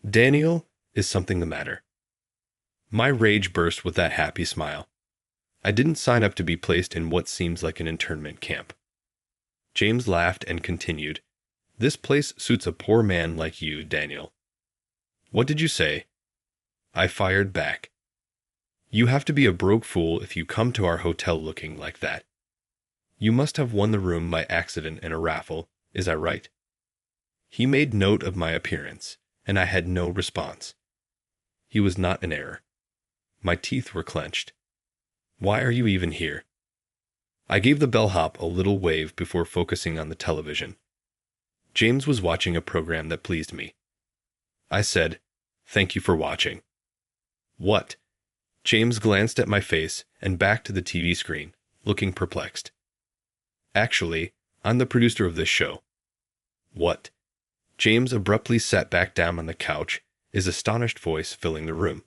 Daniel, is something the matter? My rage burst with that happy smile. I didn't sign up to be placed in what seems like an internment camp. James laughed and continued, "This place suits a poor man like you, Daniel." "What did you say?" I fired back. "You have to be a broke fool if you come to our hotel looking like that. You must have won the room by accident in a raffle, is I right?" He made note of my appearance, and I had no response. He was not in error. My teeth were clenched. "Why are you even here?" I gave the bellhop a little wave before focusing on the television. James was watching a program that pleased me. I said, "Thank you for watching." "What?" James glanced at my face and back to the TV screen, looking perplexed. "Actually, I'm the producer of this show." "What?" James abruptly sat back down on the couch, his astonished voice filling the room.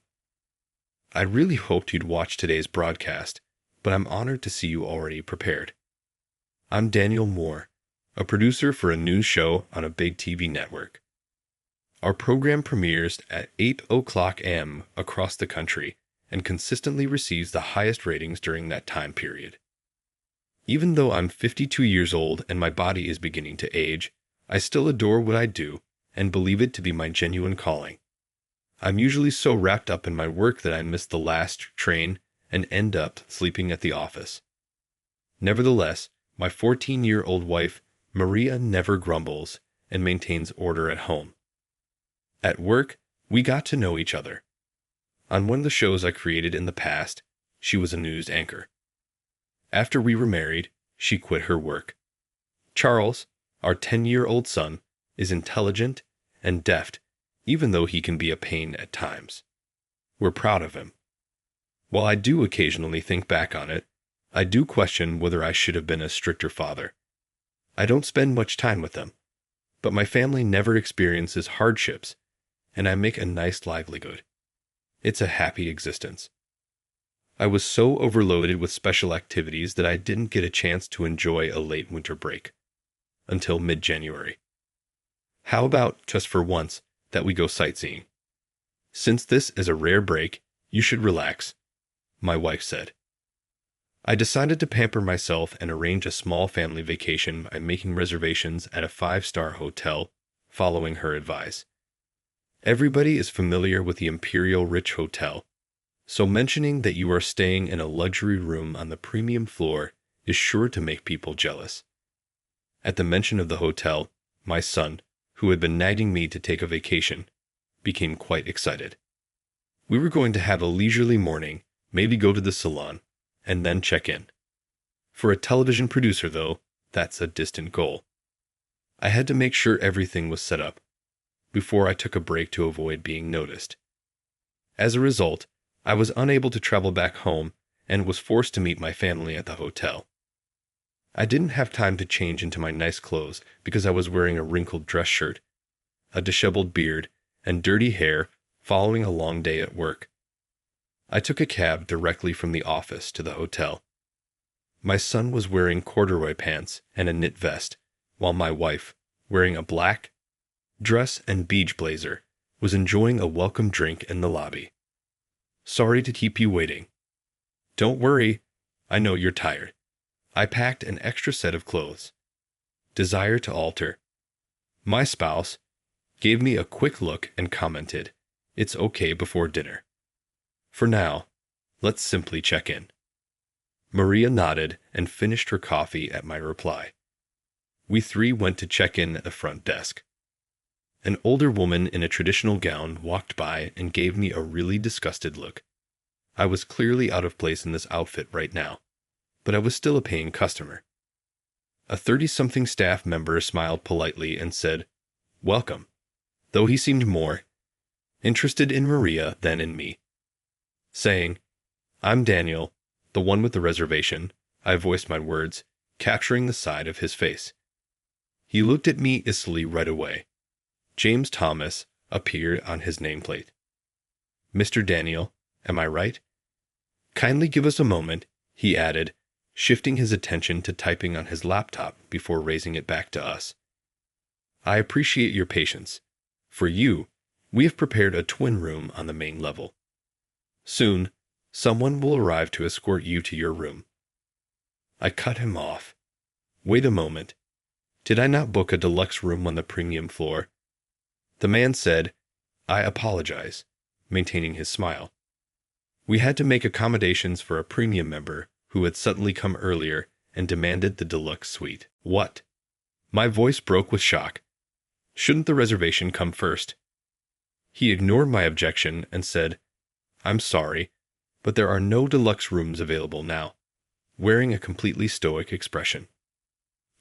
"I really hoped you'd watch today's broadcast, but I'm honored to see you already prepared. I'm Daniel Moore, a producer for a news show on a big TV network. Our program premieres at 8 a.m. across the country and consistently receives the highest ratings during that time period. Even though I'm 52 years old and my body is beginning to age, I still adore what I do and believe it to be my genuine calling. I'm usually so wrapped up in my work that I miss the last train and end up sleeping at the office. Nevertheless, my 14-year-old wife, Maria, never grumbles and maintains order at home. At work, we got to know each other. On one of the shows I created in the past, she was a news anchor. After we were married, she quit her work. Charles, our 10-year-old son, is intelligent and deft, even though he can be a pain at times. We're proud of him. While I do occasionally think back on it, I do question whether I should have been a stricter father. I don't spend much time with them, but my family never experiences hardships, and I make a nice livelihood. It's a happy existence. I was so overloaded with special activities that I didn't get a chance to enjoy a late winter break until mid-January. How about, just for once, that we go sightseeing? Since this is a rare break, you should relax, my wife said. I decided to pamper myself and arrange a small family vacation by making reservations at a 5-star hotel, following her advice. Everybody is familiar with the Imperial Rich Hotel, so mentioning that you are staying in a luxury room on the premium floor is sure to make people jealous. At the mention of the hotel, my son, who had been nagging me to take a vacation, became quite excited. We were going to have a leisurely morning, maybe go to the salon, and then check in. For a television producer, though, that's a distant goal. I had to make sure everything was set up before I took a break to avoid being noticed. As a result, I was unable to travel back home and was forced to meet my family at the hotel. I didn't have time to change into my nice clothes because I was wearing a wrinkled dress shirt, a disheveled beard, and dirty hair following a long day at work. I took a cab directly from the office to the hotel. My son was wearing corduroy pants and a knit vest, while my wife, wearing a black dress and beige blazer, was enjoying a welcome drink in the lobby. "Sorry to keep you waiting." "Don't worry, I know you're tired." I packed an extra set of clothes. Desire to alter. My spouse gave me a quick look and commented, "It's okay before dinner. For now, let's simply check in." Maria nodded and finished her coffee at my reply. We three went to check in at the front desk. An older woman in a traditional gown walked by and gave me a really disgusted look. I was clearly out of place in this outfit right now, but I was still a paying customer. A 30-something staff member smiled politely and said, "Welcome," though he seemed more interested in Maria than in me. Saying, "I'm Daniel, the one with the reservation," I voiced my words, capturing the side of his face. He looked at me icily right away. James Thomas appeared on his nameplate. "Mr. Daniel, am I right?" "Kindly give us a moment," he added, shifting his attention to typing on his laptop before raising it back to us. "I appreciate your patience. For you, We have prepared a twin room on the main level. Soon, someone will arrive to escort you to your room." I cut him off. "Wait a moment. Did I not book a deluxe room on the premium floor?" The man said, "I apologize," maintaining his smile. "We had to make accommodations for a premium member who had suddenly come earlier and demanded the deluxe suite." "What?" My voice broke with shock. "Shouldn't the reservation come first?" He ignored my objection and said, "I'm sorry, but there are no deluxe rooms available now," wearing a completely stoic expression.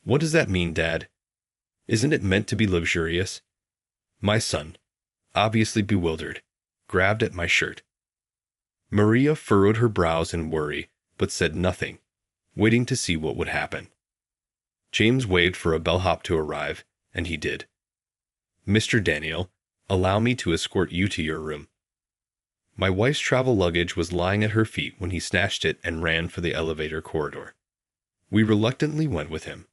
"What does that mean, Dad? Isn't it meant to be luxurious?" My son, obviously bewildered, grabbed at my shirt. Maria furrowed her brows in worry, but said nothing, waiting to see what would happen. James waved for a bellhop to arrive, and he did. "Mr. Daniel, allow me to escort you to your room." My wife's travel luggage was lying at her feet when he snatched it and ran for the elevator corridor. We reluctantly went with him.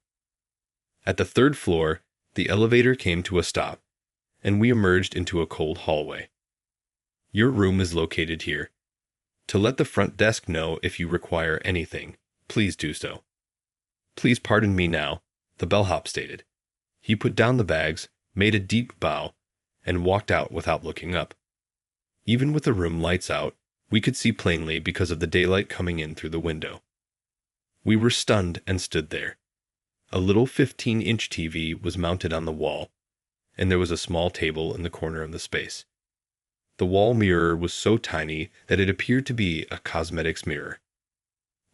At the third floor, the elevator came to a stop, and we emerged into a cold hallway. "Your room is located here. To let the front desk know if you require anything, please do so." "Please pardon me now," the bellhop stated. He put down the bags, made a deep bow, and walked out without looking up. Even with the room lights out, we could see plainly because of the daylight coming in through the window. We were stunned and stood there. A little 15-inch TV was mounted on the wall, and there was a small table in the corner of the space. The wall mirror was so tiny that it appeared to be a cosmetics mirror.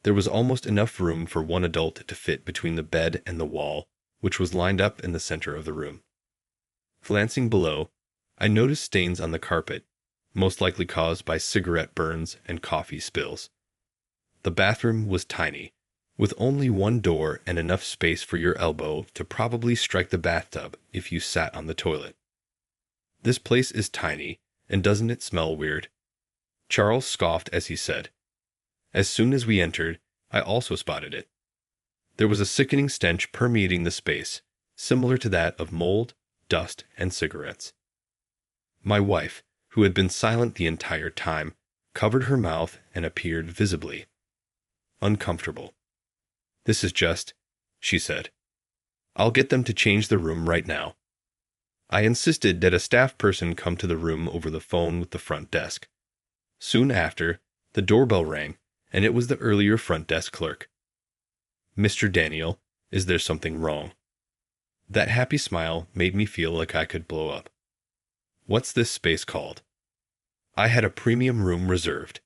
There was almost enough room for one adult to fit between the bed and the wall, which was lined up in the center of the room. Glancing below, I noticed stains on the carpet, most likely caused by cigarette burns and coffee spills. The bathroom was tiny, with only one door and enough space for your elbow to probably strike the bathtub if you sat on the toilet. "This place is tiny, and doesn't it smell weird?" Charles scoffed as he said. As soon as we entered, I also spotted it. There was a sickening stench permeating the space, similar to that of mold, dust, and cigarettes. My wife, who had been silent the entire time, covered her mouth and appeared visibly uncomfortable. "This is just," she said. "I'll get them to change the room right now." I insisted that a staff person come to the room over the phone with the front desk. Soon after, the doorbell rang, and it was the earlier front desk clerk. "Mr. Daniel, is there something wrong?" That happy smile made me feel like I could blow up. "What's this space called?" I had a premium room reserved.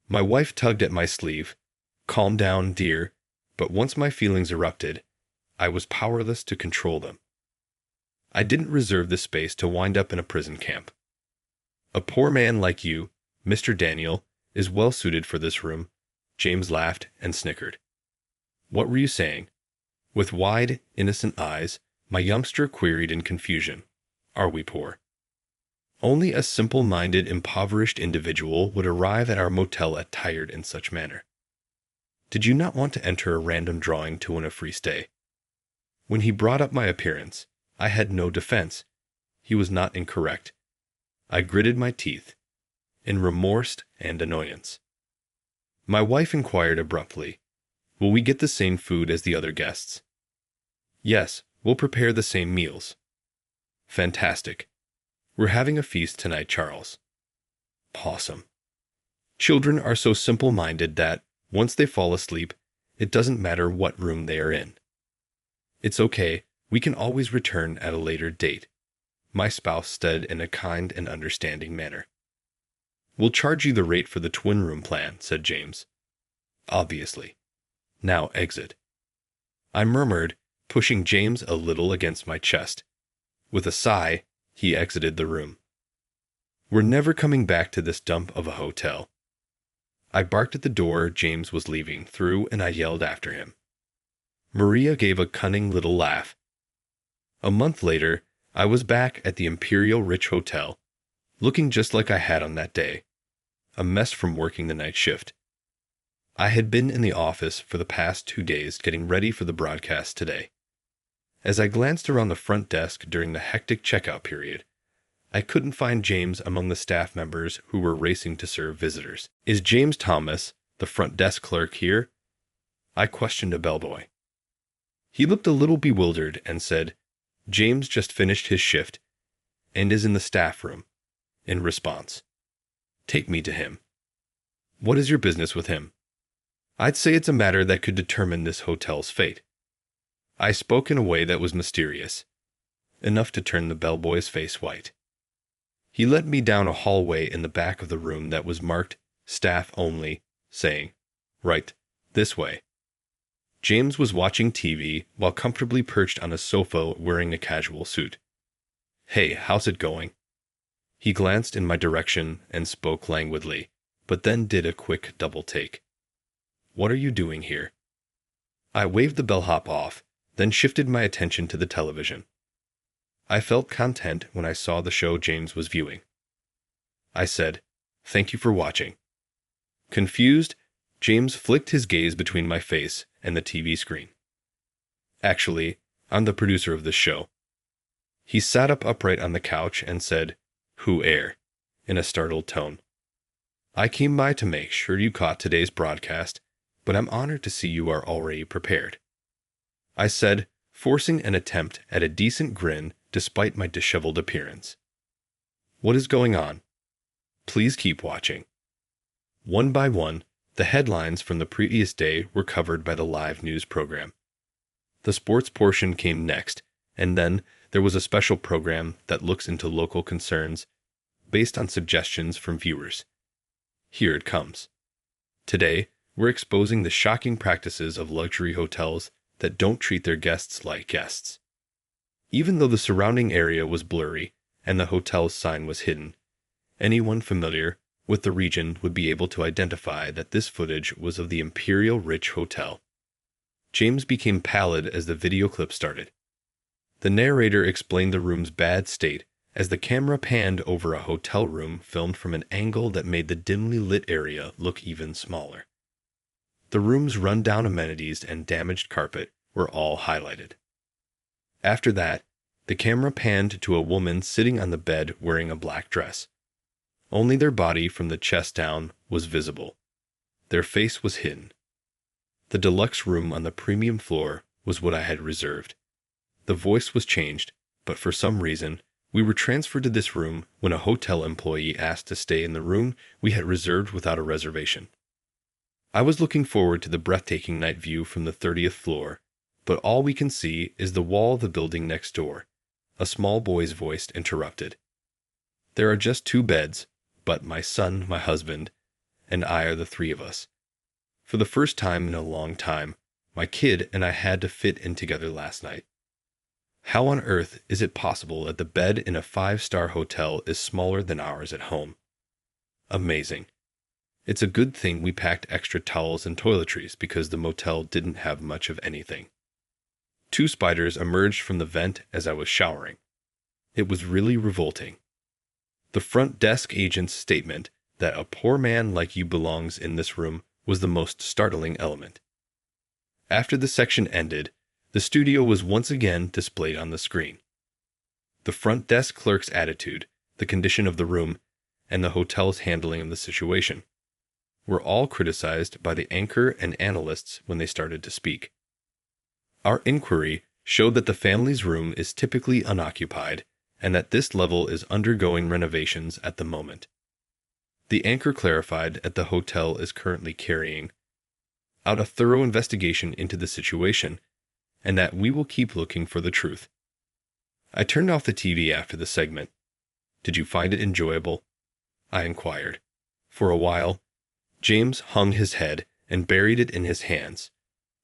My wife tugged at my sleeve. "Calm down, dear," but once my feelings erupted, I was powerless to control them. I didn't reserve this space to wind up in a prison camp. "A poor man like you, Mr. Daniel, is well suited for this room." James laughed and snickered. "What were you saying?" With wide, innocent eyes, my youngster queried in confusion, "Are we poor?" Only a simple-minded, impoverished individual would arrive at our motel attired in such manner. "Did you not want to enter a random drawing to win a free stay?" When he brought up my appearance, I had no defense. He was not incorrect. I gritted my teeth, in remorse and annoyance. My wife inquired abruptly, "Will we get the same food as the other guests?" "Yes, we'll prepare the same meals." "Fantastic. We're having a feast tonight, Charles." Awesome. Children are so simple-minded that, once they fall asleep, it doesn't matter what room they are in. "It's okay, we can always return at a later date," my spouse said in a kind and understanding manner. "We'll charge you the rate for the twin room plan," said James. "Obviously. Now exit." I murmured, pushing James a little against my chest. With a sigh, he exited the room. We're never coming back to this dump of a hotel. I barked at the door James was leaving through, and I yelled after him. Maria gave a cunning little laugh. A month later, I was back at the Imperial Rich Hotel, looking just like I had on that day, a mess from working the night shift. I had been in the office for the past 2 days getting ready for the broadcast today. As I glanced around the front desk during the hectic checkout period, I couldn't find James among the staff members who were racing to serve visitors. Is James Thomas, the front desk clerk, here? I questioned a bellboy. He looked a little bewildered and said, James just finished his shift and is in the staff room. In response, take me to him. What is your business with him? I'd say it's a matter that could determine this hotel's fate. I spoke in a way that was mysterious, enough to turn the bellboy's face white. He led me down a hallway in the back of the room that was marked Staff Only, saying, Right, this way. James was watching TV while comfortably perched on a sofa wearing a casual suit. Hey, how's it going? He glanced in my direction and spoke languidly, but then did a quick double take. What are you doing here? I waved the bellhop off, then shifted my attention to the television. I felt content when I saw the show James was viewing. I said, Thank you for watching. Confused, James flicked his gaze between my face and the TV screen. Actually, I'm the producer of this show. He sat up upright on the couch and said, Who air? In a startled tone. I came by to make sure you caught today's broadcast, but I'm honored to see you are already prepared. I said, forcing an attempt at a decent grin despite my disheveled appearance. What is going on? Please keep watching. One by one, the headlines from the previous day were covered by the live news program. The sports portion came next, and then there was a special program that looks into local concerns based on suggestions from viewers. Here it comes. Today, we're exposing the shocking practices of luxury hotels that don't treat their guests like guests. Even though the surrounding area was blurry and the hotel's sign was hidden, anyone familiar with the region would be able to identify that this footage was of the Imperial Rich Hotel. James became pallid as the video clip started. The narrator explained the room's bad state as the camera panned over a hotel room filmed from an angle that made the dimly lit area look even smaller. The room's run-down amenities and damaged carpet were all highlighted. After that, the camera panned to a woman sitting on the bed wearing a black dress. Only their body from the chest down was visible. Their face was hidden. The deluxe room on the premium floor was what I had reserved. The voice was changed, but for some reason, we were transferred to this room when a hotel employee asked to stay in the room we had reserved without a reservation. I was looking forward to the breathtaking night view from the 30th floor, but all we can see is the wall of the building next door. A small boy's voice interrupted. There are just 2 beds, but my son, my husband, and I are the 3 of us. For the first time in a long time, my kid and I had to fit in together last night. How on earth is it possible that the bed in a 5-star hotel is smaller than ours at home? Amazing. It's a good thing we packed extra towels and toiletries because the motel didn't have much of anything. 2 spiders emerged from the vent as I was showering. It was really revolting. The front desk agent's statement that a poor man like you belongs in this room was the most startling element. After the section ended, the studio was once again displayed on the screen. The front desk clerk's attitude, the condition of the room, and the hotel's handling of the situation were all criticized by the anchor and analysts when they started to speak. Our inquiry showed that the family's room is typically unoccupied and that this level is undergoing renovations at the moment. The anchor clarified that the hotel is currently carrying out a thorough investigation into the situation and that we will keep looking for the truth. I turned off the TV after the segment. Did you find it enjoyable? I inquired. For a while, James hung his head and buried it in his hands,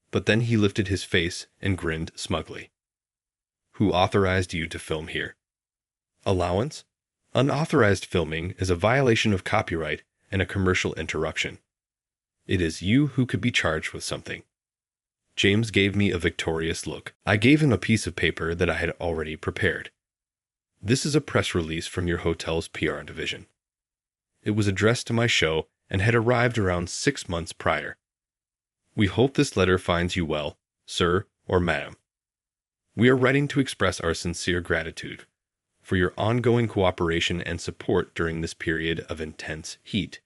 but then he lifted his face and grinned smugly. Who authorized you to film here? Allowance? Unauthorized filming is a violation of copyright and a commercial interruption. It is you who could be charged with something. James gave me a victorious look. I gave him a piece of paper that I had already prepared. This is a press release from your hotel's PR division. It was addressed to my show and had arrived around 6 months prior. We hope this letter finds you well, sir or madam. We are writing to express our sincere gratitude for your ongoing cooperation and support during this period of intense heat.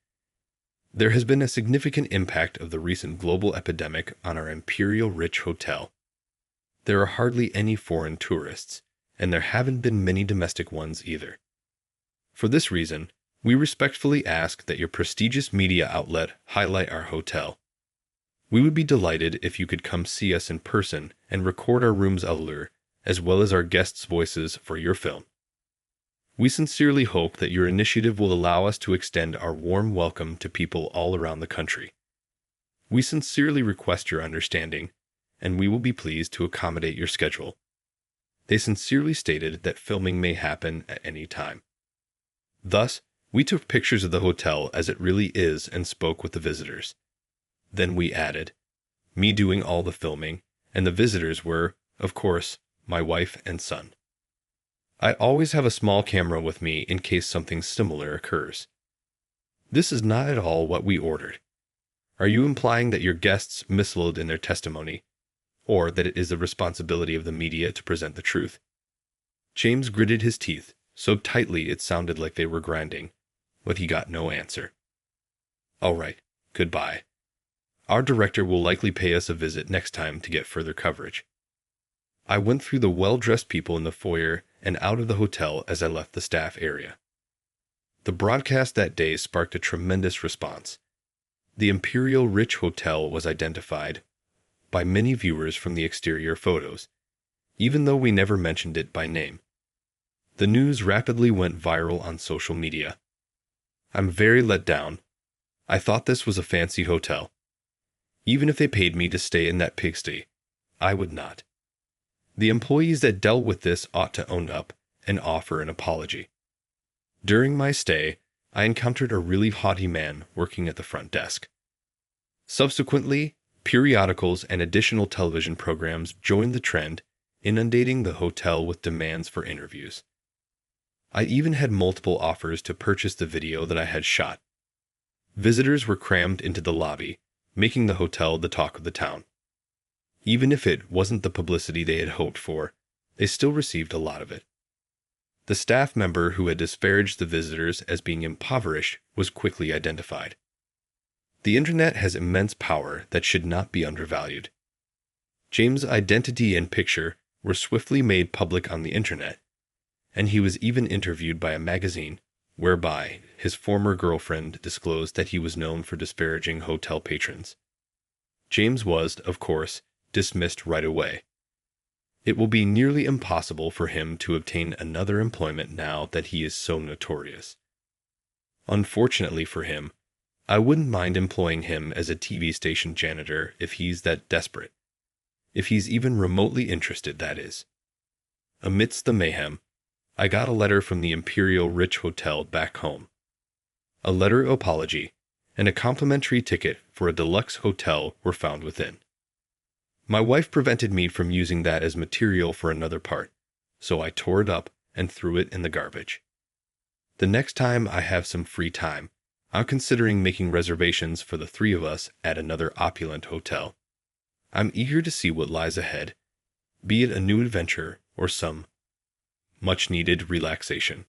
There has been a significant impact of the recent global epidemic on our Imperial Rich Hotel. There are hardly any foreign tourists, and there haven't been many domestic ones either. For this reason, we respectfully ask that your prestigious media outlet highlight our hotel. We would be delighted if you could come see us in person and record our room's allure, as well as our guests' voices for your film. We sincerely hope that your initiative will allow us to extend our warm welcome to people all around the country. We sincerely request your understanding, and we will be pleased to accommodate your schedule. They sincerely stated that filming may happen at any time. Thus, we took pictures of the hotel as it really is and spoke with the visitors. Then we added, me doing all the filming, and the visitors were, of course, my wife and son. I always have a small camera with me in case something similar occurs. This is not at all what we ordered. Are you implying that your guests misled in their testimony, or that it is the responsibility of the media to present the truth? James gritted his teeth so tightly it sounded like they were grinding, but he got no answer. All right, goodbye. Our director will likely pay us a visit next time to get further coverage. I went through the well-dressed people in the foyer and out of the hotel as I left the staff area. The broadcast that day sparked a tremendous response. The Imperial Rich Hotel was identified by many viewers from the exterior photos, even though we never mentioned it by name. The news rapidly went viral on social media. I'm very let down. I thought this was a fancy hotel. Even if they paid me to stay in that pigsty, I would not. The employees that dealt with this ought to own up and offer an apology. During my stay, I encountered a really haughty man working at the front desk. Subsequently, periodicals and additional television programs joined the trend, inundating the hotel with demands for interviews. I even had multiple offers to purchase the video that I had shot. Visitors were crammed into the lobby, making the hotel the talk of the town. Even if it wasn't the publicity they had hoped for, they still received a lot of it. The staff member who had disparaged the visitors as being impoverished was quickly identified. The internet has immense power that should not be undervalued. James' identity and picture were swiftly made public on the internet, and he was even interviewed by a magazine whereby his former girlfriend disclosed that he was known for disparaging hotel patrons. James was, of course, dismissed right away. It will be nearly impossible for him to obtain another employment now that he is so notorious. Unfortunately for him, I wouldn't mind employing him as a TV station janitor if he's that desperate. If he's even remotely interested, that is. Amidst the mayhem, I got a letter from the Imperial Rich Hotel back home. A letter of apology and a complimentary ticket for a deluxe hotel were found within. My wife prevented me from using that as material for another part, so I tore it up and threw it in the garbage. The next time I have some free time, I'm considering making reservations for the three of us at another opulent hotel. I'm eager to see what lies ahead, be it a new adventure or some much-needed relaxation.